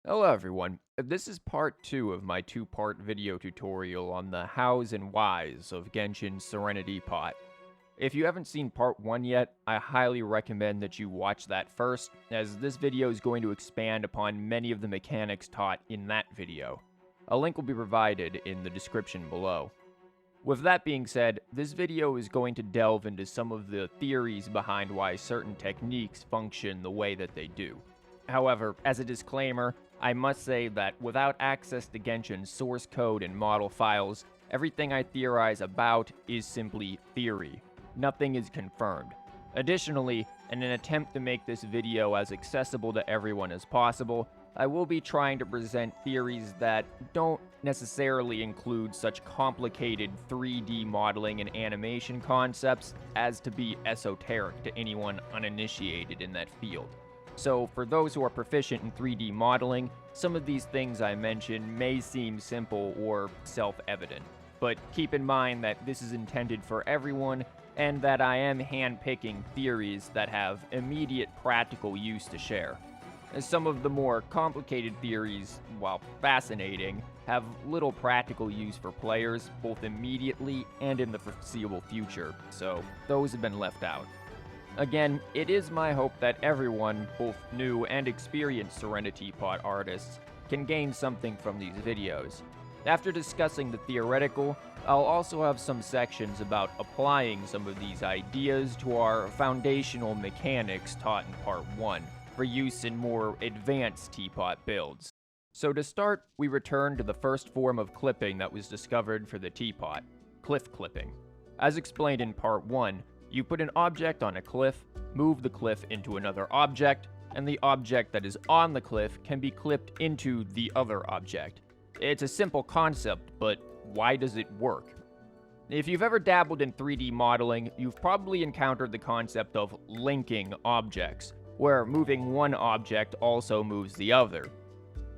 Hello everyone, this is part 2 of my two-part video tutorial on the hows and whys of Genshin Serenittea. If you haven't seen part 1 yet, I highly recommend that you watch that first, as this video is going to expand upon many of the mechanics taught in that video. A link will be provided in the description below. With that being said, this video is going to delve into some of the theories behind why certain techniques function the way that they do. However, as a disclaimer, I must say that without access to Genshin's source code and model files, everything I theorize about is simply theory. Nothing is confirmed. Additionally, in an attempt to make this video as accessible to everyone as possible, I will be trying to present theories that don't necessarily include such complicated 3D modeling and animation concepts as to be esoteric to anyone uninitiated in that field. So, for those who are proficient in 3D modeling, some of these things I mention may seem simple or self-evident. But keep in mind that this is intended for everyone, and that I am hand-picking theories that have immediate practical use to share. As some of the more complicated theories, while fascinating, have little practical use for players, both immediately and in the foreseeable future, so those have been left out. Again, it is my hope that everyone, both new and experienced Sereniteapot artists, can gain something from these videos. After discussing the theoretical, I'll also have some sections about applying some of these ideas to our foundational mechanics taught in part 1, for use in more advanced Teapot builds. So to start, we return to the first form of clipping that was discovered for the Teapot, cliff clipping. As explained in part 1, you put an object on a cliff, move the cliff into another object, and the object that is on the cliff can be clipped into the other object. It's a simple concept, but why does it work? If you've ever dabbled in 3D modeling, you've probably encountered the concept of linking objects, where moving one object also moves the other.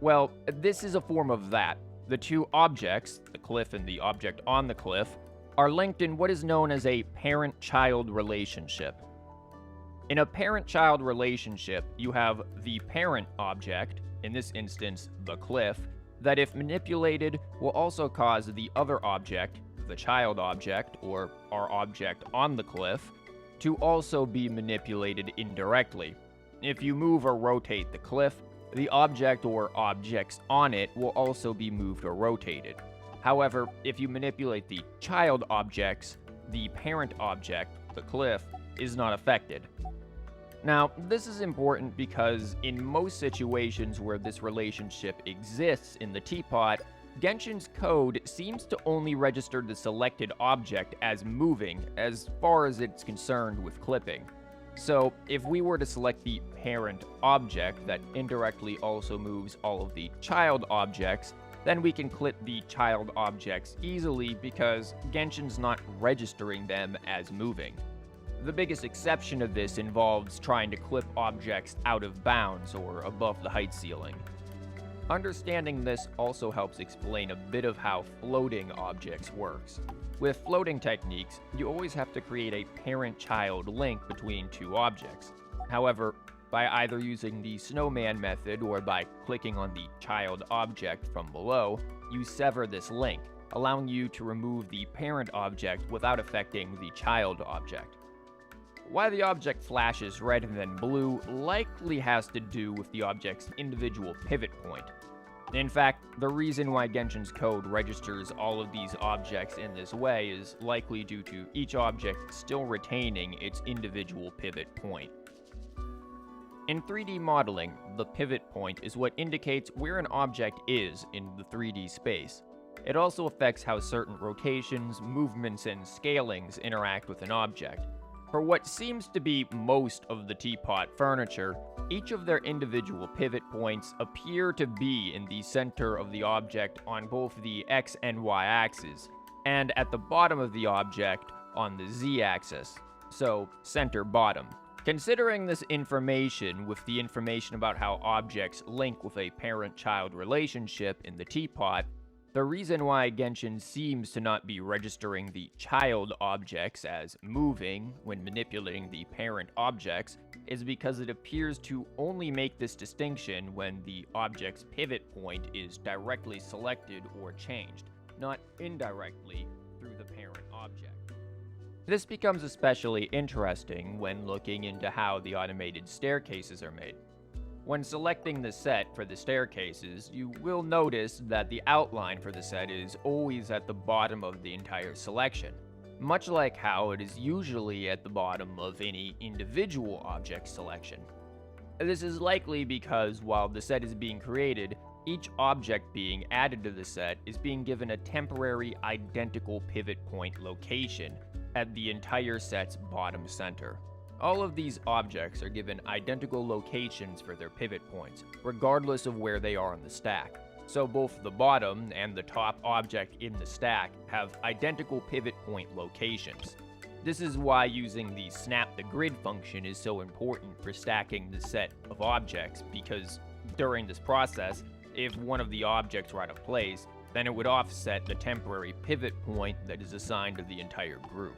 Well, this is a form of that. The two objects, the cliff and the object on the cliff, are linked in what is known as a parent-child relationship. In a parent-child relationship, you have the parent object, in this instance, the cliff, that if manipulated will also cause the other object, the child object, or our object on the cliff, to also be manipulated indirectly. If you move or rotate the cliff, the object or objects on it will also be moved or rotated. However, if you manipulate the child objects, the parent object, the cliff, is not affected. Now, this is important because in most situations where this relationship exists in the Teapot, Genshin's code seems to only register the selected object as moving as far as it's concerned with clipping. So, if we were to select the parent object that indirectly also moves all of the child objects, then we can clip the child objects easily because Genshin's not registering them as moving. The biggest exception of this involves trying to clip objects out of bounds or above the height ceiling. Understanding this also helps explain a bit of how floating objects works. With floating techniques, you always have to create a parent-child link between two objects. However, by either using the snowman method or by clicking on the child object from below, you sever this link, allowing you to remove the parent object without affecting the child object. Why the object flashes red and then blue likely has to do with the object's individual pivot point. In fact, the reason why Genshin's code registers all of these objects in this way is likely due to each object still retaining its individual pivot point. In 3D modeling, the pivot point is what indicates where an object is in the 3D space. It also affects how certain rotations, movements, and scalings interact with an object. For what seems to be most of the Teapot furniture, each of their individual pivot points appear to be in the center of the object on both the X and Y axes, and at the bottom of the object on the Z axis, so center bottom. Considering this information with the information about how objects link with a parent-child relationship in the Teapot, The reason why Genshin seems to not be registering the child objects as moving when manipulating the parent objects is because it appears to only make this distinction when the object's pivot point is directly selected or changed, not indirectly through the parent object. This becomes especially interesting when looking into how the automated staircases are made. When selecting the set for the staircases, you will notice that the outline for the set is always at the bottom of the entire selection, much like how it is usually at the bottom of any individual object selection. This is likely because while the set is being created, each object being added to the set is being given a temporary identical pivot point location at the entire set's bottom center. All of these objects are given identical locations for their pivot points, regardless of where they are on the stack. So both the bottom and the top object in the stack have identical pivot point locations. This is why using the snap the grid function is so important for stacking the set of objects, because during this process, if one of the objects were out of place, then it would offset the temporary pivot point that is assigned to the entire group.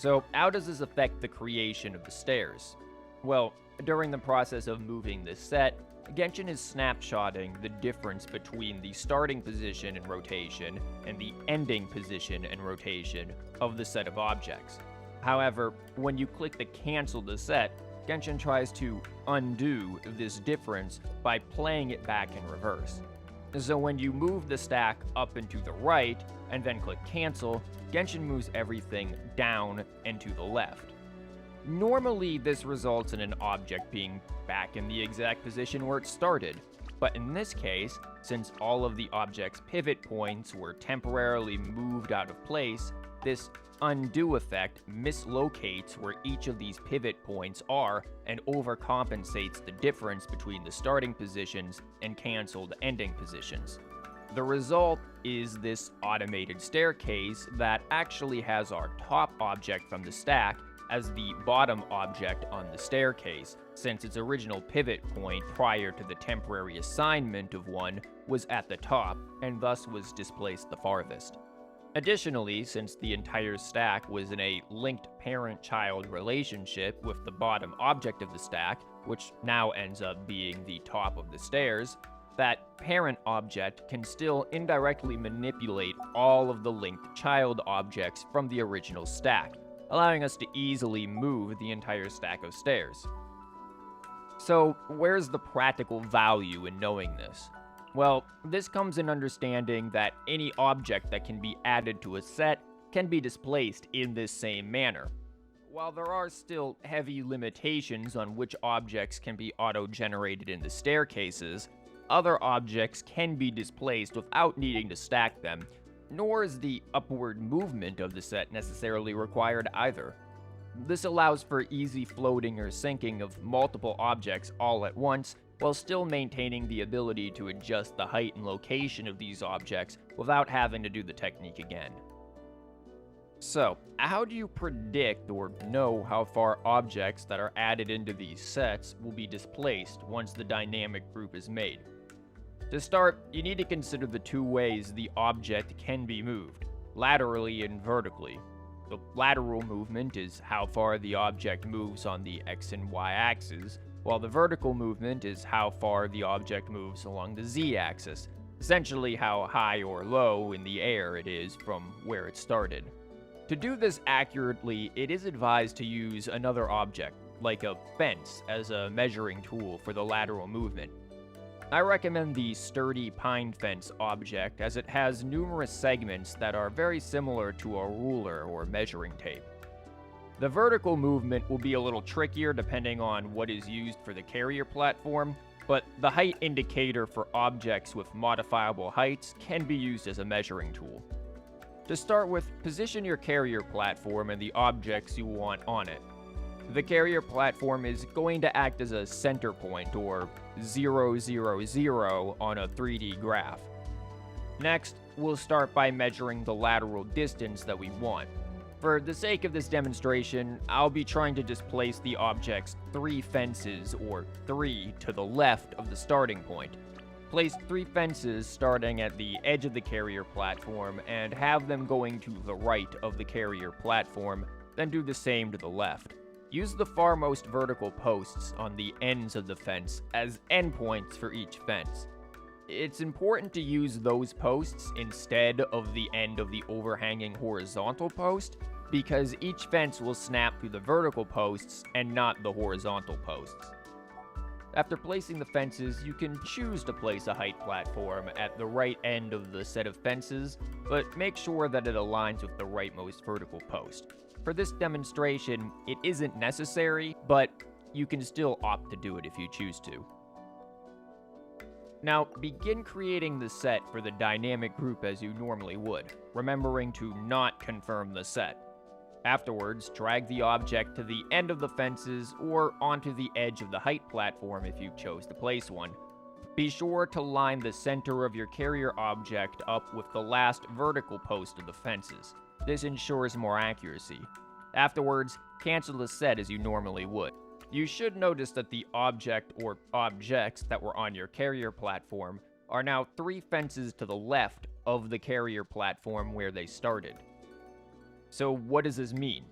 So how does this affect the creation of the stairs? Well, during the process of moving this set, Genshin is snapshotting the difference between the starting position and rotation and the ending position and rotation of the set of objects. However, when you click the cancel the set, Genshin tries to undo this difference by playing it back in reverse. So when you move the stack up and to the right, and then click cancel, Genshin moves everything down and to the left. Normally, this results in an object being back in the exact position where it started, but in this case, since all of the object's pivot points were temporarily moved out of place, this undo effect mislocates where each of these pivot points are and overcompensates the difference between the starting positions and canceled ending positions. The result is this automated staircase that actually has our top object from the stack as the bottom object on the staircase, since its original pivot point prior to the temporary assignment of one was at the top, and thus was displaced the farthest. Additionally, since the entire stack was in a linked parent-child relationship with the bottom object of the stack, which now ends up being the top of the stairs, that parent object can still indirectly manipulate all of the linked child objects from the original stack, allowing us to easily move the entire stack of stairs. So, where's the practical value in knowing this? Well, this comes in understanding that any object that can be added to a set can be displaced in this same manner. While there are still heavy limitations on which objects can be auto-generated in the staircases, other objects can be displaced without needing to stack them, nor is the upward movement of the set necessarily required either. This allows for easy floating or sinking of multiple objects all at once, while still maintaining the ability to adjust the height and location of these objects without having to do the technique again. So, how do you predict or know how far objects that are added into these sets will be displaced once the dynamic group is made? To start, you need to consider the two ways the object can be moved, laterally and vertically. The lateral movement is how far the object moves on the X and Y axes, while the vertical movement is how far the object moves along the Z-axis, essentially how high or low in the air it is from where it started. To do this accurately, it is advised to use another object, like a fence, as a measuring tool for the lateral movement. I recommend the sturdy pine fence object as it has numerous segments that are very similar to a ruler or measuring tape. The vertical movement will be a little trickier depending on what is used for the carrier platform, but the height indicator for objects with modifiable heights can be used as a measuring tool. To start with, position your carrier platform and the objects you want on it. The carrier platform is going to act as a center point, or 0, 0, 0 on a 3D graph. Next, we'll start by measuring the lateral distance that we want. For the sake of this demonstration, I'll be trying to displace the object's 3 fences, or 3, to the left of the starting point. Place 3 fences starting at the edge of the carrier platform and have them going to the right of the carrier platform, then do the same to the left. Use the farmost vertical posts on the ends of the fence as endpoints for each fence. It's important to use those posts instead of the end of the overhanging horizontal post, because each fence will snap through the vertical posts and not the horizontal posts. After placing the fences, you can choose to place a height platform at the right end of the set of fences, but make sure that it aligns with the rightmost vertical post. For this demonstration, it isn't necessary, but you can still opt to do it if you choose to. Now, begin creating the set for the dynamic group as you normally would, remembering to not confirm the set. Afterwards, drag the object to the end of the fences or onto the edge of the height platform if you chose to place one. Be sure to line the center of your carrier object up with the last vertical post of the fences. This ensures more accuracy. Afterwards, cancel the set as you normally would. You should notice that the object or objects that were on your carrier platform are now 3 fences to the left of the carrier platform where they started. So what does this mean?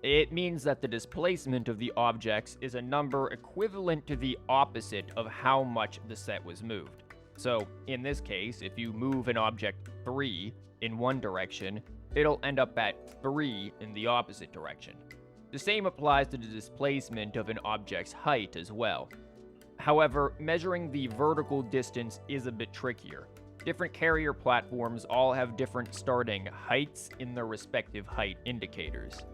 It means that the displacement of the objects is a number equivalent to the opposite of how much the set was moved. So, in this case, if you move an object 3 in one direction, it'll end up at 3 in the opposite direction. The same applies to the displacement of an object's height as well. However, measuring the vertical distance is a bit trickier. Different carrier platforms all have different starting heights in their respective height indicators.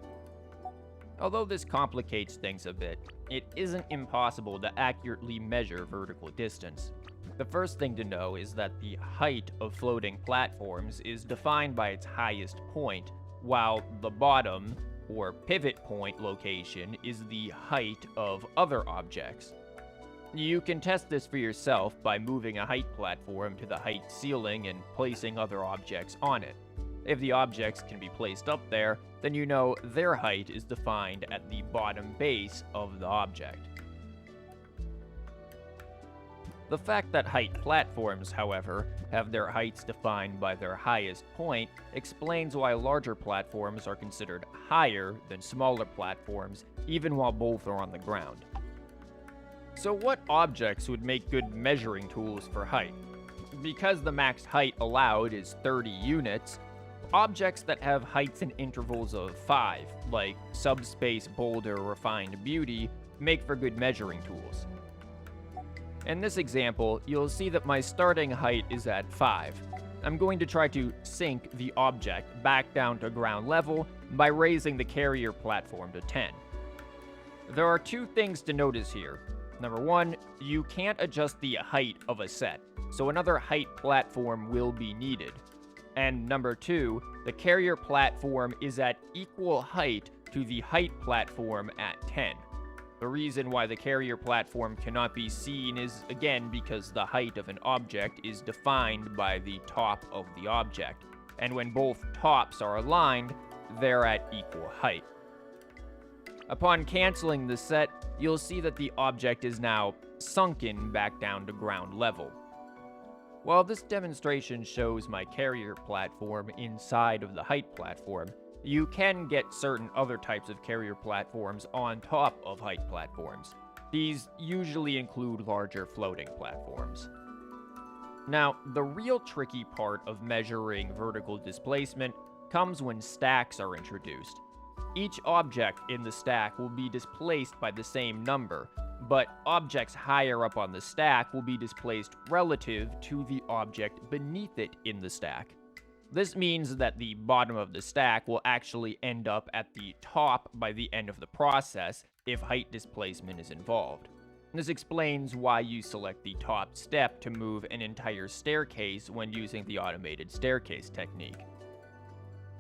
Although this complicates things a bit, it isn't impossible to accurately measure vertical distance. The first thing to know is that the height of floating platforms is defined by its highest point, while the bottom, or pivot point location, is the height of other objects. You can test this for yourself by moving a height platform to the height ceiling and placing other objects on it. If the objects can be placed up there, then you know their height is defined at the bottom base of the object. The fact that height platforms, however, have their heights defined by their highest point explains why larger platforms are considered higher than smaller platforms, even while both are on the ground. So what objects would make good measuring tools for height? Because the max height allowed is 30 units, objects that have heights in intervals of 5, like Subspace Boulder Refined Beauty, make for good measuring tools. In this example, you'll see that my starting height is at 5. I'm going to try to sink the object back down to ground level by raising the carrier platform to 10. There are 2 things to notice here. Number 1, you can't adjust the height of a set, so another height platform will be needed. And number 2, the carrier platform is at equal height to the height platform at 10. The reason why the carrier platform cannot be seen is, again, because the height of an object is defined by the top of the object, and when both tops are aligned, they're at equal height. Upon canceling the set, you'll see that the object is now sunken back down to ground level. While this demonstration shows my carrier platform inside of the height platform, you can get certain other types of carrier platforms on top of height platforms. These usually include larger floating platforms. Now, the real tricky part of measuring vertical displacement comes when stacks are introduced. Each object in the stack will be displaced by the same number, but objects higher up on the stack will be displaced relative to the object beneath it in the stack. This means that the bottom of the stack will actually end up at the top by the end of the process if height displacement is involved. This explains why you select the top step to move an entire staircase when using the automated staircase technique.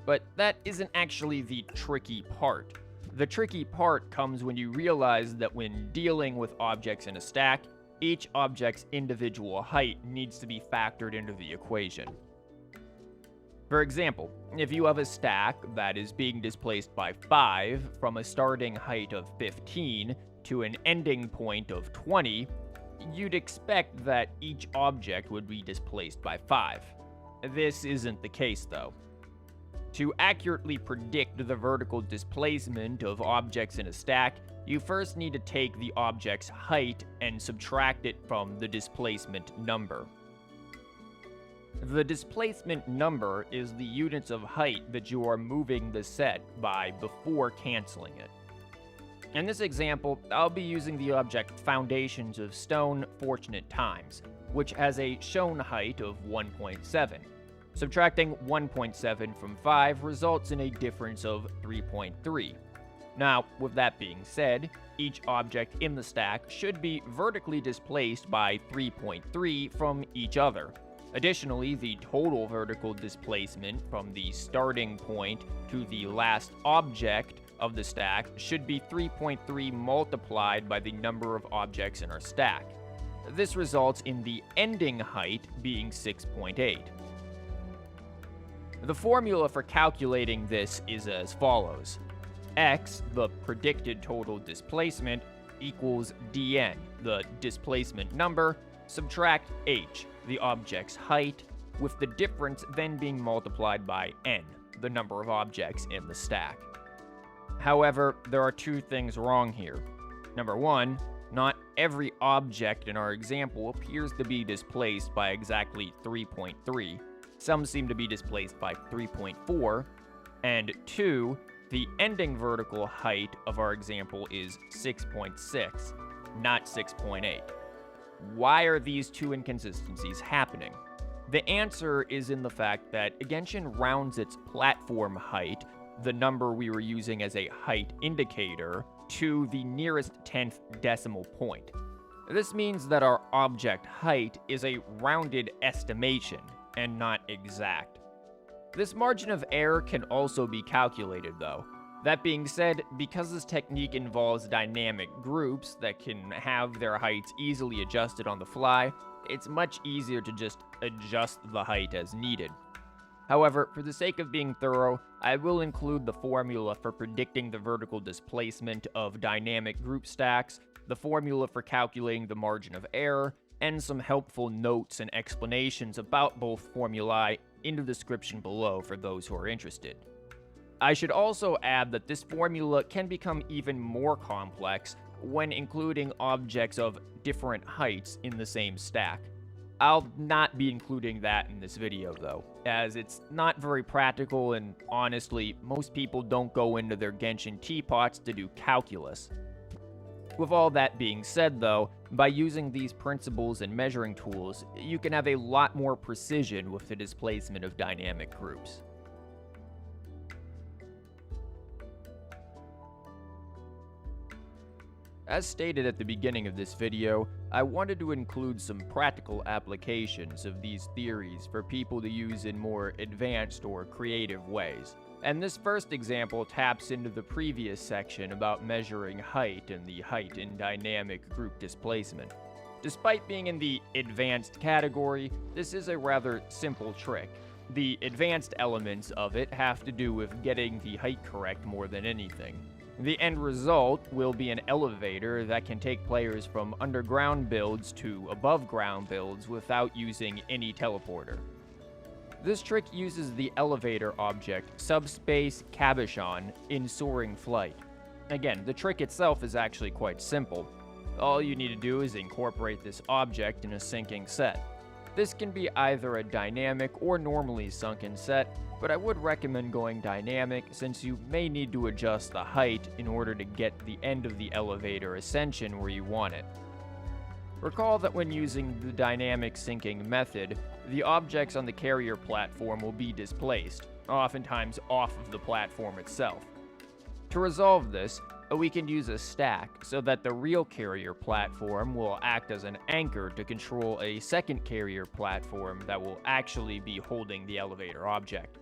But that isn't actually the tricky part. The tricky part comes when you realize that when dealing with objects in a stack, each object's individual height needs to be factored into the equation. For example, if you have a stack that is being displaced by 5 from a starting height of 15 to an ending point of 20, you'd expect that each object would be displaced by 5. This isn't the case, though. To accurately predict the vertical displacement of objects in a stack, you first need to take the object's height and subtract it from the displacement number. The displacement number is the units of height that you are moving the set by before canceling it. In this example, I'll be using the object Foundations of Stone Fortunate Times, which has a shown height of 1.7. Subtracting 1.7 from 5 results in a difference of 3.3. Now, with that being said, each object in the stack should be vertically displaced by 3.3 from each other. Additionally, the total vertical displacement from the starting point to the last object of the stack should be 3.3 multiplied by the number of objects in our stack. This results in the ending height being 6.8. The formula for calculating this is as follows. X, the predicted total displacement, equals dn, the displacement number, subtract h, the object's height, with the difference then being multiplied by n, the number of objects in the stack. However, there are two things wrong here. Number one, not every object in our example appears to be displaced by exactly 3.3. Some seem to be displaced by 3.4, and 2, the ending vertical height of our example is 6.6, not 6.8. Why are these two inconsistencies happening? The answer is in the fact that Genshin rounds its platform height, the number we were using as a height indicator, to the nearest 10th decimal point. This means that our object height is a rounded estimation, and not exact. This margin of error can also be calculated, though. That being said, because this technique involves dynamic groups that can have their heights easily adjusted on the fly, it's much easier to just adjust the height as needed. However, for the sake of being thorough, I will include the formula for predicting the vertical displacement of dynamic group stacks, the formula for calculating the margin of error, and some helpful notes and explanations about both formulae in the description below for those who are interested. I should also add that this formula can become even more complex when including objects of different heights in the same stack. I'll not be including that in this video though, as it's not very practical and honestly, most people don't go into their Genshin teapots to do calculus. With all that being said though, by using these principles and measuring tools, you can have a lot more precision with the displacement of dynamic groups. As stated at the beginning of this video, I wanted to include some practical applications of these theories for people to use in more advanced or creative ways. And this first example taps into the previous section about measuring height and the height in dynamic group displacement. Despite being in the advanced category, this is a rather simple trick. The advanced elements of it have to do with getting the height correct more than anything. The end result will be an elevator that can take players from underground builds to above ground builds without using any teleporter. This trick uses the elevator object Subspace Cabochon in Soaring Flight. Again, the trick itself is actually quite simple. All you need to do is incorporate this object in a sinking set. This can be either a dynamic or normally sunken set, but I would recommend going dynamic since you may need to adjust the height in order to get the end of the elevator ascension where you want it. Recall that when using the dynamic sinking method, the objects on the carrier platform will be displaced, oftentimes off of the platform itself. To resolve this, we can use a stack so that the real carrier platform will act as an anchor to control a second carrier platform that will actually be holding the elevator object.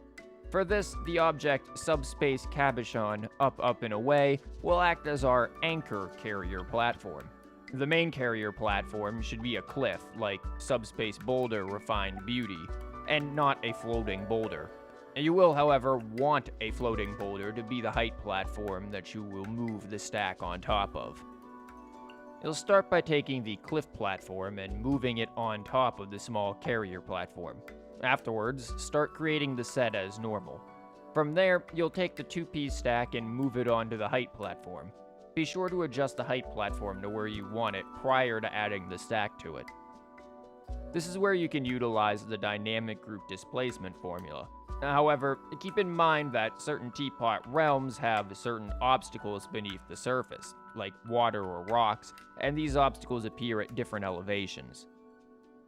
For this, the object Subspace Cabochon Up and Away will act as our anchor carrier platform. The main carrier platform should be a cliff, like Subspace Boulder Refined Beauty, and not a floating boulder. You will, however, want a floating boulder to be the height platform that you will move the stack on top of. You'll start by taking the cliff platform and moving it on top of the small carrier platform. Afterwards, start creating the set as normal. From there, you'll take the 2-piece stack and move it onto the height platform. Be sure to adjust the height platform to where you want it prior to adding the stack to it. This is where you can utilize the dynamic group displacement formula. However, keep in mind that certain Teapot realms have certain obstacles beneath the surface, like water or rocks, and these obstacles appear at different elevations.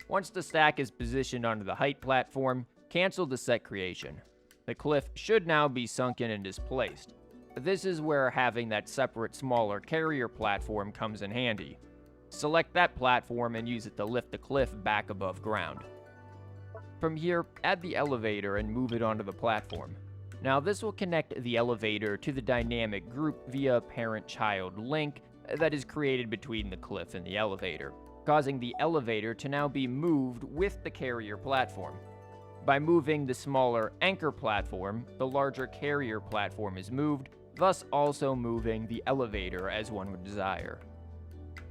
Once the stack is positioned onto the height platform, cancel the set creation. The cliff should now be sunken and displaced. This is where having that separate smaller carrier platform comes in handy. Select that platform and use it to lift the cliff back above ground. From here, add the elevator and move it onto the platform. Now this will connect the elevator to the dynamic group via a parent-child link that is created between the cliff and the elevator, causing the elevator to now be moved with the carrier platform. By moving the smaller anchor platform, the larger carrier platform is moved, thus also moving the elevator as one would desire.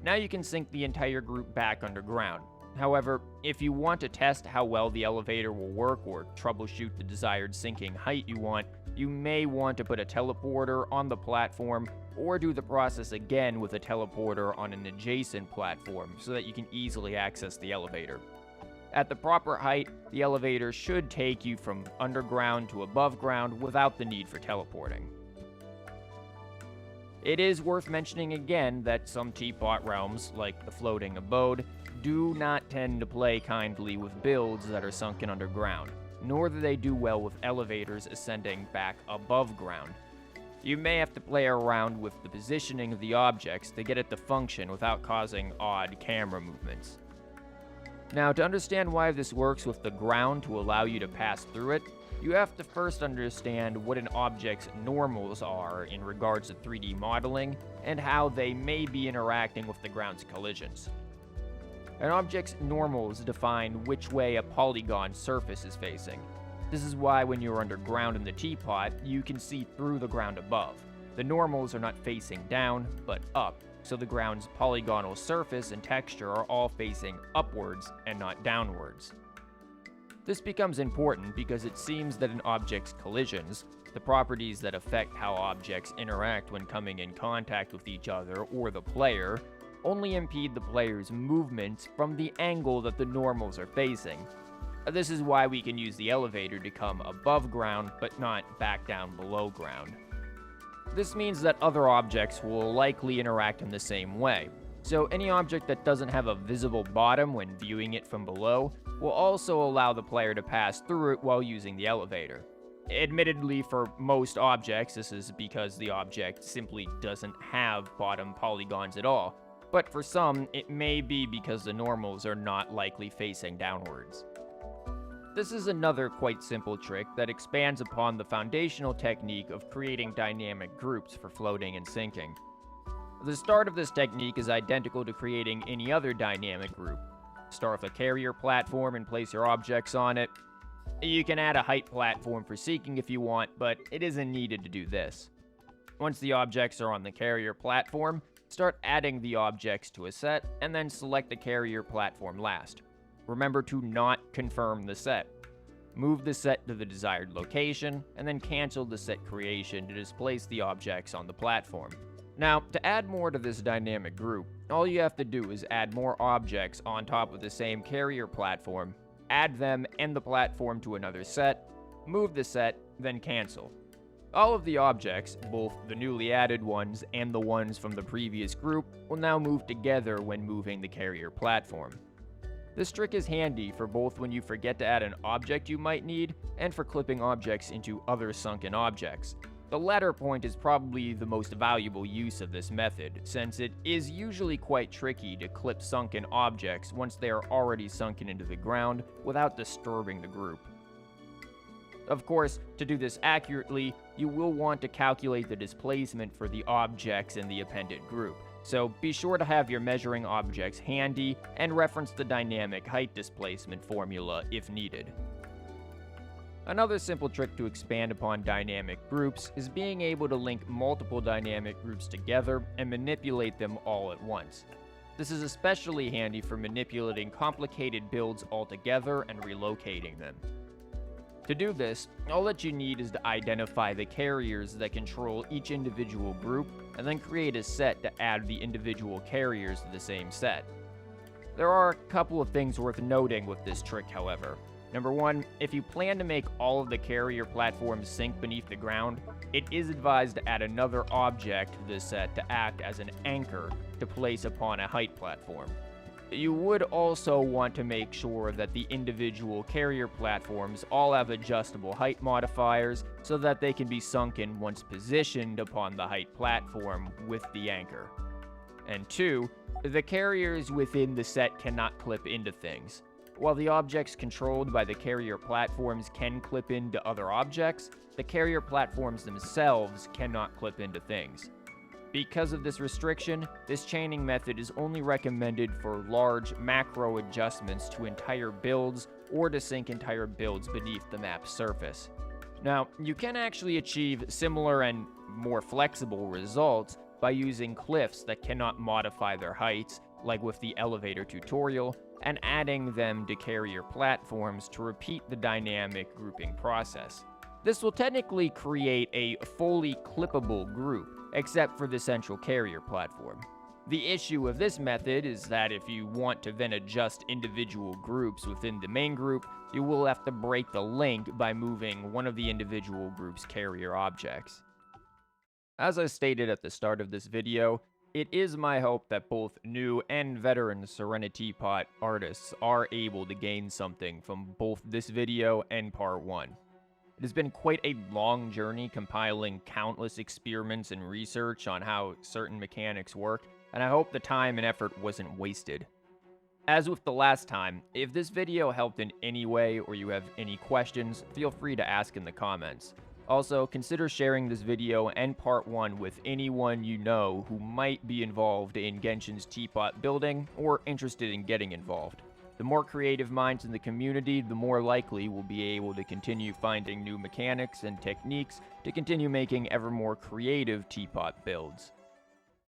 Now you can sink the entire group back underground. However, if you want to test how well the elevator will work or troubleshoot the desired sinking height you want, you may want to put a teleporter on the platform or do the process again with a teleporter on an adjacent platform so that you can easily access the elevator. At the proper height, the elevator should take you from underground to above ground without the need for teleporting. It is worth mentioning again that some Teapot realms, like the Floating Abode, do not tend to play kindly with builds that are sunken underground, nor do they do well with elevators ascending back above ground. You may have to play around with the positioning of the objects to get it to function without causing odd camera movements. Now, to understand why this works with the ground to allow you to pass through it, you have to first understand what an object's normals are in regards to 3D modeling and how they may be interacting with the ground's collisions. An object's normals define which way a polygon surface is facing. This is why when you're underground in the Teapot, you can see through the ground above. The normals are not facing down, but up, so the ground's polygonal surface and texture are all facing upwards and not downwards. This becomes important because it seems that an object's collisions, the properties that affect how objects interact when coming in contact with each other or the player, only impede the player's movements from the angle that the normals are facing. This is why we can use the elevator to come above ground, but not back down below ground. This means that other objects will likely interact in the same way. So any object that doesn't have a visible bottom when viewing it from below will also allow the player to pass through it while using the elevator. Admittedly, for most objects, this is because the object simply doesn't have bottom polygons at all. But for some, it may be because the normals are not likely facing downwards. This is another quite simple trick that expands upon the foundational technique of creating dynamic groups for floating and sinking. The start of this technique is identical to creating any other dynamic group. Start with a carrier platform and place your objects on it. You can add a height platform for sinking if you want, but it isn't needed to do this. Once the objects are on the carrier platform, start adding the objects to a set, and then select the carrier platform last. Remember to not confirm the set. Move the set to the desired location, and then cancel the set creation to displace the objects on the platform. Now, to add more to this dynamic group, all you have to do is add more objects on top of the same carrier platform, add them and the platform to another set, move the set, then cancel. All of the objects, both the newly added ones and the ones from the previous group, will now move together when moving the carrier platform. This trick is handy for both when you forget to add an object you might need, and for clipping objects into other sunken objects. The latter point is probably the most valuable use of this method, since it is usually quite tricky to clip sunken objects once they are already sunken into the ground without disturbing the group. Of course, to do this accurately, you will want to calculate the displacement for the objects in the appended group, so be sure to have your measuring objects handy and reference the dynamic height displacement formula if needed. Another simple trick to expand upon dynamic groups is being able to link multiple dynamic groups together and manipulate them all at once. This is especially handy for manipulating complicated builds altogether and relocating them. To do this, all that you need is to identify the carriers that control each individual group, and then create a set to add the individual carriers to the same set. There are a couple of things worth noting with this trick, however. Number one, if you plan to make all of the carrier platforms sink beneath the ground, it is advised to add another object to this set to act as an anchor to place upon a height platform. You would also want to make sure that the individual carrier platforms all have adjustable height modifiers so that they can be sunken once positioned upon the height platform with the anchor. And two, the carriers within the set cannot clip into things. While the objects controlled by the carrier platforms can clip into other objects, the carrier platforms themselves cannot clip into things. Because of this restriction, this chaining method is only recommended for large macro adjustments to entire builds or to sink entire builds beneath the map's surface. Now, you can actually achieve similar and more flexible results by using cliffs that cannot modify their heights, like with the elevator tutorial, and adding them to carrier platforms to repeat the dynamic grouping process. This will technically create a fully clippable group, except for the central carrier platform. The issue of this method is that if you want to then adjust individual groups within the main group, you will have to break the link by moving one of the individual group's carrier objects. As I stated at the start of this video, it is my hope that both new and veteran Sereniteapot artists are able to gain something from both this video and part 1. It has been quite a long journey compiling countless experiments and research on how certain mechanics work, and I hope the time and effort wasn't wasted. As with the last time, if this video helped in any way or you have any questions, feel free to ask in the comments. Also, consider sharing this video and part 1 with anyone you know who might be involved in Genshin's Teapot building or interested in getting involved. The more creative minds in the community, the more likely we'll be able to continue finding new mechanics and techniques to continue making ever more creative Teapot builds.